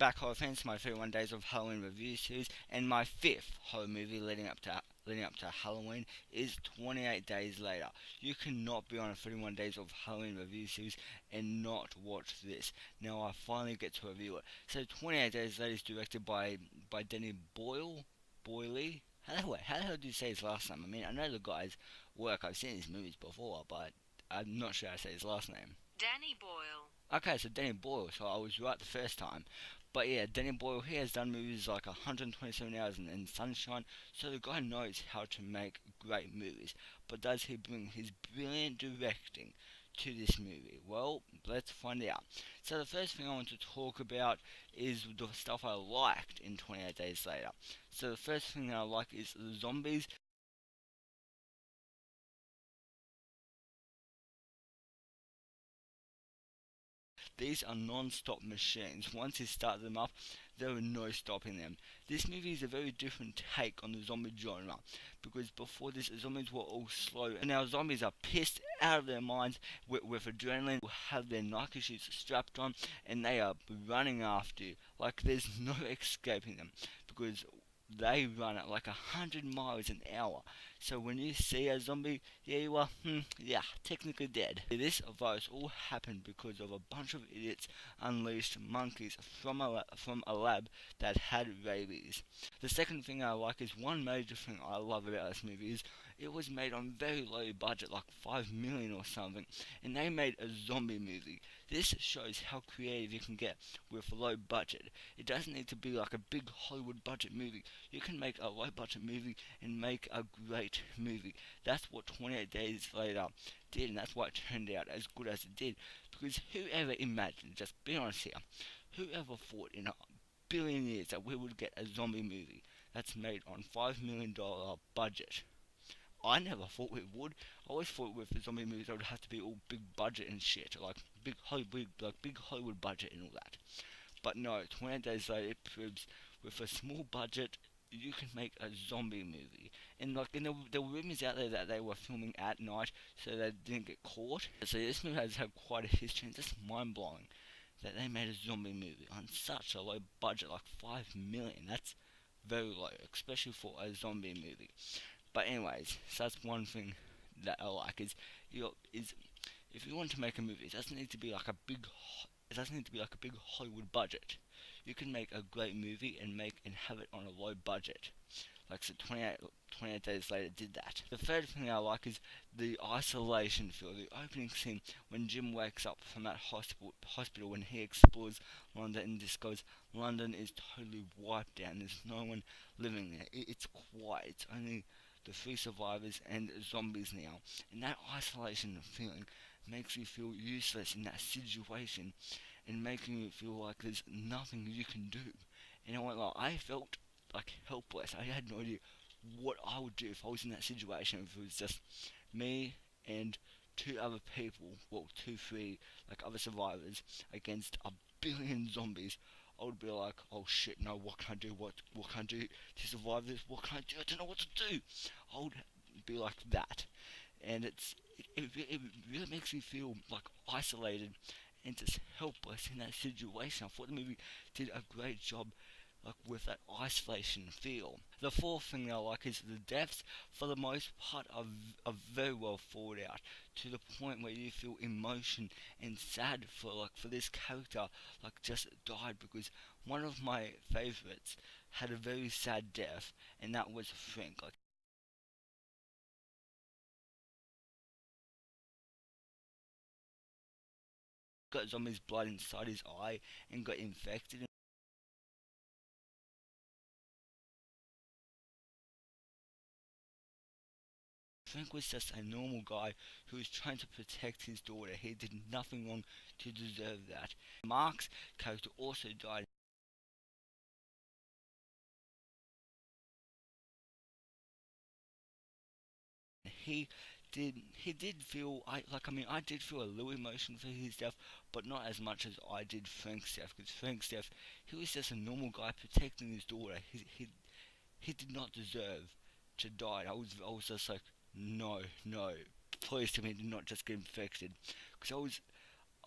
back, horror fans, to my 31 Days of Halloween review series, and my fifth horror movie leading up to Halloween is 28 Days Later. You cannot be on a 31 Days of Halloween review series and not watch this. Now I finally get to review it. So 28 Days Later is directed by Danny Boyle. Boyle. How the hell do you say his last name? I mean, I know the guy's work. I've seen his movies before, but I'm not sure how to say his last name. Danny Boyle. Okay, so Danny Boyle, so I was right the first time. But yeah, Danny Boyle, he has done movies like 127 Hours and Sunshine, so the guy knows how to make great movies. But does he bring his brilliant directing to this movie? Well, let's find out. So the first thing I want to talk about is the stuff I liked in 28 Days Later. So the first thing that I like is the zombies. These are non-stop machines. Once you start them up, there are no stopping them. This movie is a very different take on the zombie genre, because before this, zombies were all slow, and now zombies are pissed out of their minds with adrenaline, have their Nike shoes strapped on, and they are running after you. Like there's no escaping them, because they run at like 100 miles an hour. So when you see a zombie, yeah, you are, yeah, technically dead. This virus all happened because of a bunch of idiots unleashed monkeys from a lab that had rabies. The second thing I like is one major thing I love about this movie is it was made on very low budget, like 5 million or something, and they made a zombie movie. This shows how creative you can get with a low budget. It doesn't need to be like a big Hollywood budget movie. You can make a low budget movie and make a great movie. That's what 28 Days Later did, and that's why it turned out as good as it did. Because whoever imagined, just be honest here, whoever thought in a billion years that we would get a zombie movie that's made on $5 million budget? I never thought we would. I always thought with the zombie movies they would have to be all big budget and shit, like big Hollywood budget and all that. But no, 28 Days Later it proves with a small budget you can make a zombie movie. And there were rumors out there that they were filming at night so they didn't get caught. So this movie has had quite a history, and it's just mind blowing that they made a zombie movie on such a low budget, like 5 million. That's very low, especially for a zombie movie. But anyways, so that's one thing that I like is if you want to make a movie, it doesn't need to be like a big Hollywood budget. You can make a great movie and have it on a low budget. Like so 28 Days Later did that. The third thing I like is the isolation feel. The opening scene when Jim wakes up from that hospital when he explores London and just goes, London is totally wiped out. There's no one living there. It's quiet. It's only the three survivors and zombies now. And that isolation feeling makes you feel useless in that situation and making you feel like there's nothing you can do. And I felt like helpless. I had no idea what I would do if I was in that situation. If it was just me and two other people, well, two, three, like other survivors against a billion zombies. I would be like, oh shit, no, what can I do? What can I do to survive this? What can I do? I don't know what to do. I would be like that, and it really makes me feel like isolated and just helpless in that situation. I thought the movie did a great job like with that isolation feel. The fourth thing I like is the deaths for the most part are very well thought out to the point where you feel emotion and sad for this character like just died, because one of my favorites had a very sad death, and that was Frank. Like got zombies blood inside his eye and got infected. Frank was just a normal guy who was trying to protect his daughter. He did nothing wrong to deserve that. Mark's character also died. He he did feel I did feel a little emotion for his death, but not as much as I did Frank's death. Because Frank's death, he was just a normal guy protecting his daughter. He did not deserve to die. I was just like, no, no, please tell me he did not just get infected, because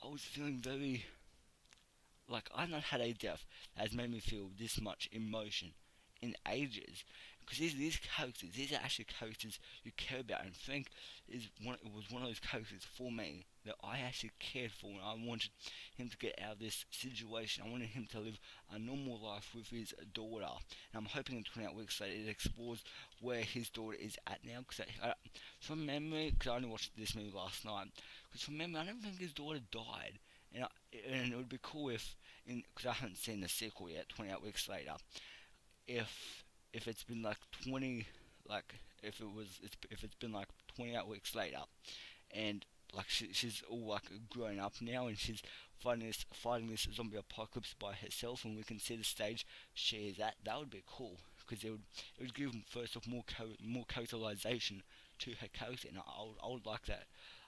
I was feeling very like I've not had a death that has made me feel this much emotion in ages. Because these characters, these are actually characters you care about, and Frank was one of those characters for me that I actually cared for, and I wanted him to get out of this situation. I wanted him to live a normal life with his daughter, and I'm hoping in 28 weeks later it explores where his daughter is at now. Because from memory, because I only watched this movie last night, because from memory I don't think his daughter died, and it would be cool if, because I haven't seen the sequel yet, 28 weeks later, if if it's been like 20, like if it's been like 28 weeks later, and like she's all like grown up now, and she's fighting this zombie apocalypse by herself, and we can see the stage she is at. That would be cool, because it would give first off more characterization to her character, and I would like that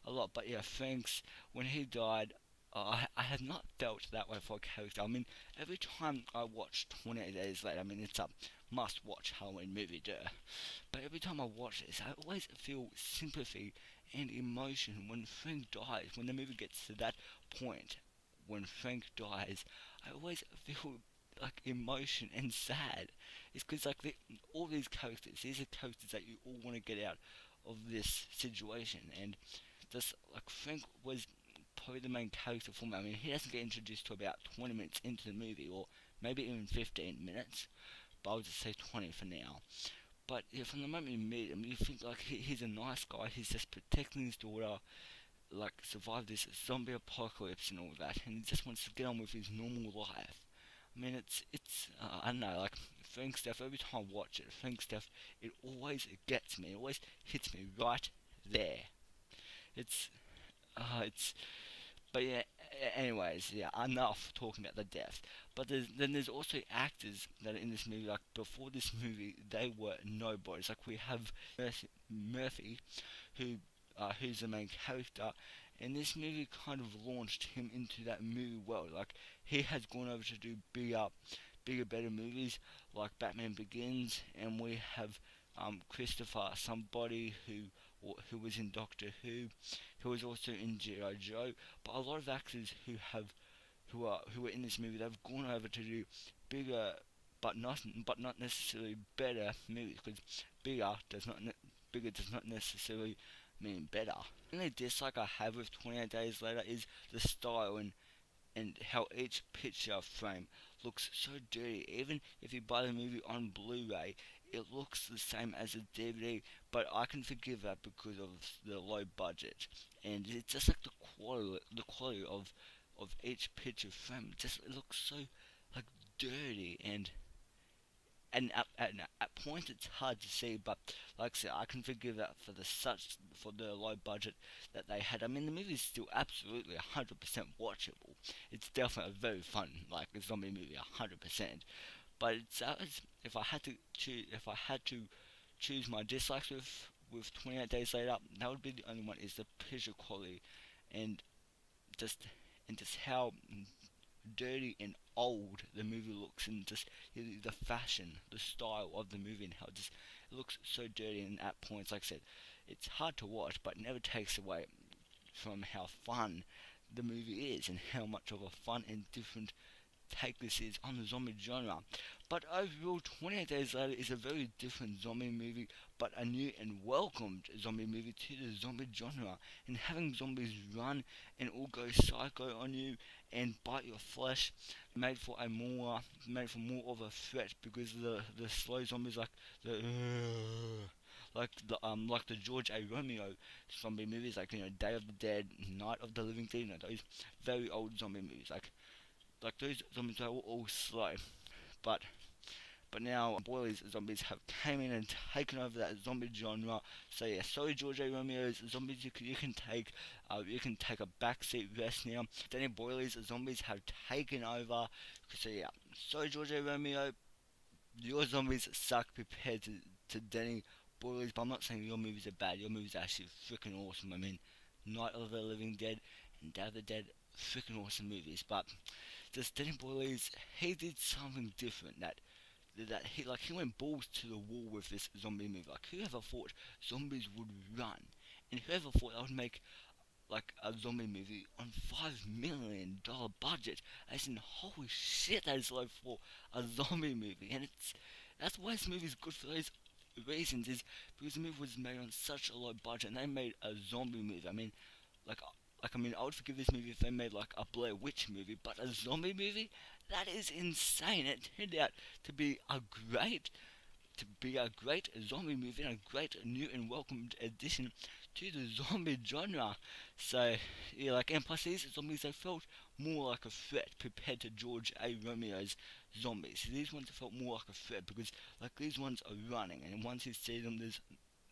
a lot. But yeah, thanks. When he died, I have not felt that way for a character. I mean, every time I watch 28 Days Later, I mean, it's a must-watch Halloween movie, duh. But every time I watch this, I always feel sympathy and emotion when Frank dies. When the movie gets to that point, when Frank dies, I always feel like emotion and sad. It's because like all these characters, these are characters that you all want to get out of this situation, and just like Frank was probably the main character for me. I mean, he doesn't get introduced to about 20 minutes into the movie, or maybe even 15 minutes, but I'll just say 20 for now. But yeah, from the moment you meet him, you think like he's a nice guy. He's just protecting his daughter, like survive this zombie apocalypse and all that, and he just wants to get on with his normal life. I mean, it's I don't know, like Frank stuff. Every time I watch it, Frank stuff, it gets me. It always hits me right there. It's it's But yeah, anyways, yeah, enough talking about the death. But there's also actors that are in this movie. Like before this movie, they were nobodies. Like we have Murphy, who's the main character, and this movie kind of launched him into that movie world. Like he has gone over to do bigger, better movies like Batman Begins, and we have Christopher, somebody who was in Doctor who was also in G.I. Joe. But a lot of actors who are in this movie, they've gone over to do bigger, but not necessarily better movies, because bigger does not necessarily mean better. The only dislike I have with 28 Days Later is the style and how each picture frame looks so dirty. Even if you buy the movie on Blu-ray, it looks the same as a DVD, but I can forgive that because of the low budget. And it's just like the quality of each picture frame. It looks so like dirty, and at points it's hard to see, but like I said, I can forgive that for the low budget that they had. I mean, the movie is still absolutely 100% watchable. It's definitely a very fun, like a zombie movie, 100%. But if I had to choose my dislikes with 28 Days Later, that would be the only one. Is the picture quality, and just just how dirty and old the movie looks, and just the fashion, the style of the movie, and how it looks so dirty. And at points, like I said, it's hard to watch, but it never takes away from how fun the movie is, and how much of a fun and different take this is on the zombie genre. But overall, 28 Days Later is a very different zombie movie, but a new and welcomed zombie movie to the zombie genre. And having zombies run and all go psycho on you and bite your flesh made for more of a threat, because the slow zombies, like the George A. Romeo zombie movies, like Day of the Dead, Night of the Living Dead, those very old zombie movies, like those zombies are all slow, but now Boyle's zombies have came in and taken over that zombie genre. So yeah, sorry George A. Romeo's zombies, you can take a backseat rest now. Danny Boyle's zombies have taken over. So yeah, sorry George A. Romeo, your zombies suck compared to Danny Boyle's, but I'm not saying your movies are bad. Your movies are actually freaking awesome. I mean, Night of the Living Dead and Day of the Dead, freaking awesome movies. But just Danny Boyle's, he did something different he went balls to the wall with this zombie movie. Like whoever thought zombies would run, and whoever thought that would make like a zombie movie on $5 million budget. As in, holy shit, that is low for a zombie movie, and that's why this movie is good for those reasons. Is because the movie was made on such a low budget, and they made a zombie movie. I mean, like, I would forgive this movie if they made like a Blair Witch movie, but a zombie movie, that is insane. It turned out to be a great zombie movie and a great new and welcomed addition to the zombie genre. So yeah, like, and plus these zombies, they felt more like a threat compared to George A. Romero's zombies. These ones felt more like a threat because like these ones are running, and once you see them,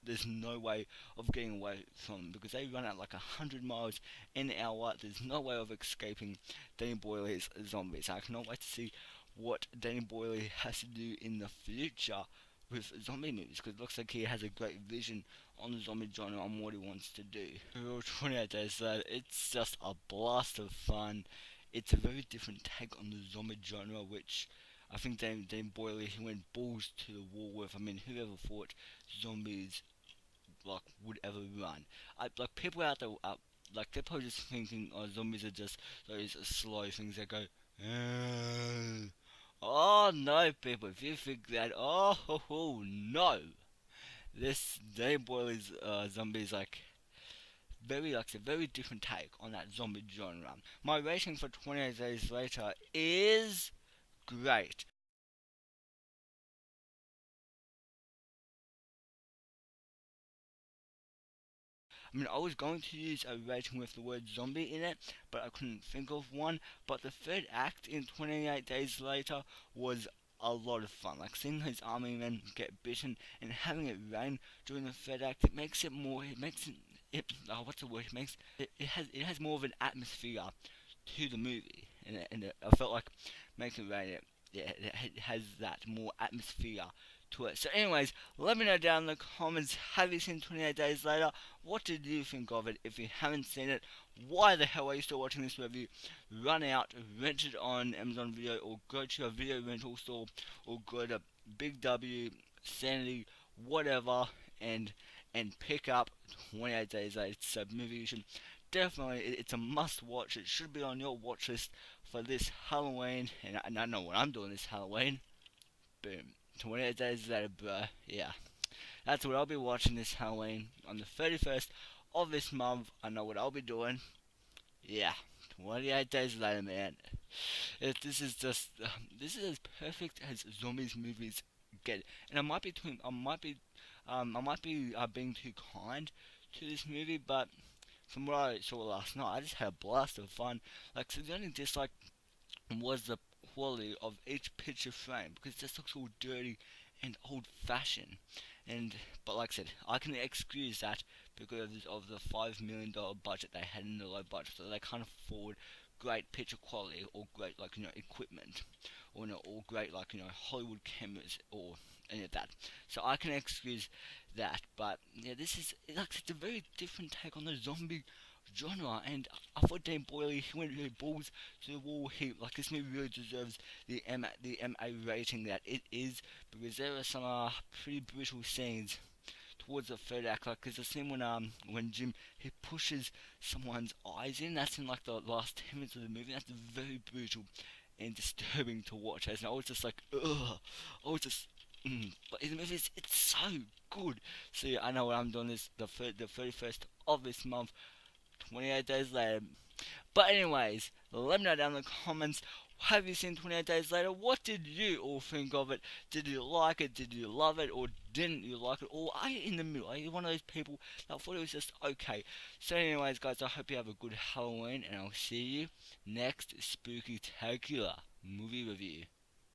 there's no way of getting away from them because they run at like 100 miles an hour. There's no way of escaping Danny Boyle's zombies. I cannot wait to see what Danny Boyle has to do in the future with zombie movies because it looks like he has a great vision on the zombie genre and what he wants to do. Real 28 Days Later, it's just a blast of fun. It's a very different take on the zombie genre, which I think Dan Boyle, he went balls to the wall with. I mean, who ever thought zombies like would ever run? Like people out there, like they're probably just thinking, oh, zombies are just those slow things that go. "Ah." Oh no, people! If you think that, no, this Danny Boyle's zombies like a very different take on that zombie genre. My rating for 28 Days Later is great. I mean, I was going to use a rating with the word zombie in it, but I couldn't think of one. But the third act in 28 Days Later was a lot of fun. Like seeing those army men get bitten and having it rain during the third act, it makes what's the word? It has more of an atmosphere to the movie, and I felt like making it rain. It has that more atmosphere to it. So, anyways, let me know down in the comments. Have you seen 28 Days Later? What did you think of it? If you haven't seen it, why the hell are you still watching this review? Run out, rent it on Amazon Video, or go to a video rental store, or go to Big W, Sanity, whatever, and pick up 28 Days Later. It's a movie you should definitely. It's a must watch. It should be on your watch list for this Halloween. And I know what I'm doing this Halloween. Boom. 28 Days Later, bro. Yeah. That's what I'll be watching this Halloween on the 31st of this month. I know what I'll be doing. Yeah. 28 Days Later, man. This is as perfect as zombies movies get. And I might be being too kind to this movie, but from what I saw last night, I just had a blast of fun. Like, so the only dislike was the quality of each picture frame because it just looks all dirty and old-fashioned. And but like I said, I can excuse that because of the $5 million budget they had in the low budget, so they can't afford great picture quality or great equipment or great Hollywood cameras or any of that. So I can excuse that, but yeah, this is like it's a very different take on the zombie genre, and I thought Dan Boyle, he went really balls to the wall. This movie really deserves the MA rating that it is because there are some pretty brutal scenes towards the third act. Like there's a scene when Jim, he pushes someone's eyes in. That's in like the last 10 minutes of the movie. That's very brutal and disturbing to watch. As I was just like, ugh. I was just. But in the movie, it's so good. So yeah, I know what I'm doing this the 31st of this month, 28 Days Later. But anyways, let me know down in the comments. Have you seen 28 Days Later? What did you all think of it? Did you like it? Did you love it? Or didn't you like it? Or are you in the middle? Are you one of those people that thought it was just okay? So anyways, guys, I hope you have a good Halloween, and I'll see you next Spooky Tacular movie review.